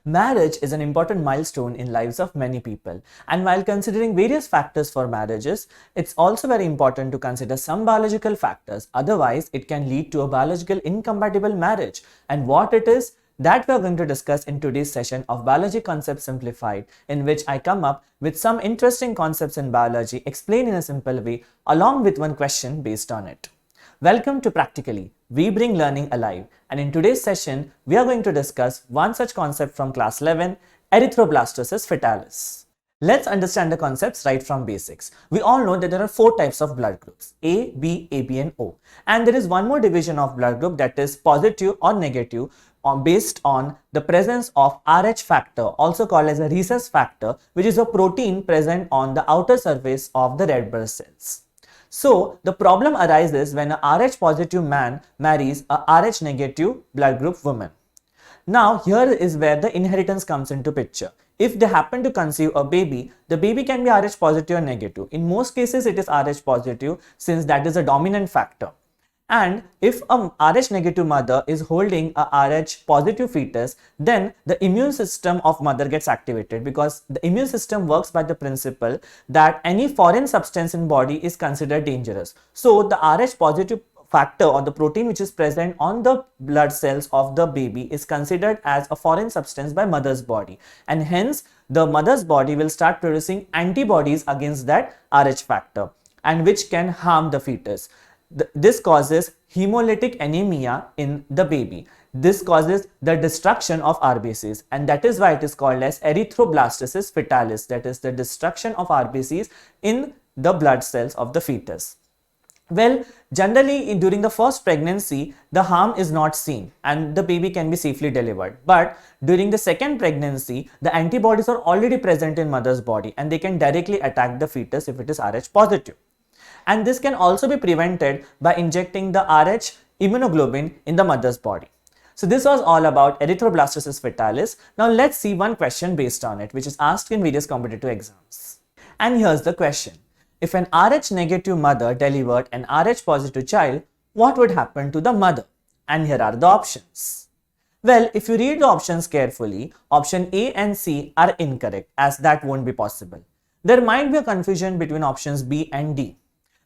Marriage is an important milestone in lives of many people, and while considering various factors for marriages, it's also very important to consider some biological factors. Otherwise, it can lead to a biological incompatible marriage. And what it is, that we are going to discuss in today's session of Biology Concepts Simplified, in which I come up with some interesting concepts in biology explained in a simple way, along with one question based on it. Welcome to Practically. We bring learning alive, and in today's session, we are going to discuss one such concept from class 11, erythroblastosis fetalis. Let's understand the concepts right from basics. We all know that there are four types of blood groups, A, B, AB and O. And there is one more division of blood group, that is positive or negative, based on the presence of Rh factor, also called as a rhesus factor, which is a protein present on the outer surface of the red blood cells. So, the problem arises when a Rh positive man marries a Rh negative blood group woman. Now, here is where the inheritance comes into picture. If they happen to conceive a baby, the baby can be Rh positive or negative. In most cases, it is Rh positive since that is a dominant factor. And if a Rh negative mother is holding a Rh positive fetus, then the immune system of mother gets activated, because the immune system works by the principle that any foreign substance in body is considered dangerous. So the Rh positive factor or the protein which is present on the blood cells of the baby is considered as a foreign substance by mother's body, and hence the mother's body will start producing antibodies against that Rh factor, and which can harm the fetus. This causes hemolytic anemia in the baby. This causes the destruction of RBCs, and that is why it is called as erythroblastosis fetalis, that is the destruction of RBCs in the blood cells of the fetus. Well, generally during the first pregnancy, the harm is not seen and the baby can be safely delivered. But during the second pregnancy, the antibodies are already present in mother's body and they can directly attack the fetus if it is Rh positive. And this can also be prevented by injecting the Rh immunoglobulin in the mother's body. So this was all about erythroblastosis fetalis. Now let's see one question based on it, which is asked in various competitive exams. And here's the question. If an Rh negative mother delivered an Rh positive child, what would happen to the mother? And here are the options. Well, if you read the options carefully, option A and C are incorrect, as that won't be possible. There might be a confusion between options B and D.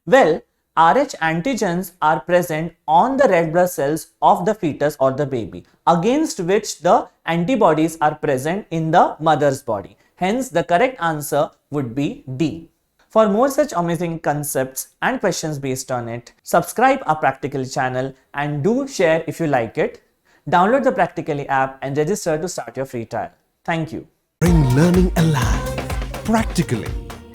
Well, Rh antigens are present on the red blood cells of the fetus or the baby, against which the antibodies are present in the mother's body. Hence, the correct answer would be D. For more such amazing concepts and questions based on it, subscribe our Practically channel and do share if you like it. Download the Practically app and register to start your free trial. Thank you. Bring learning alive. Practically.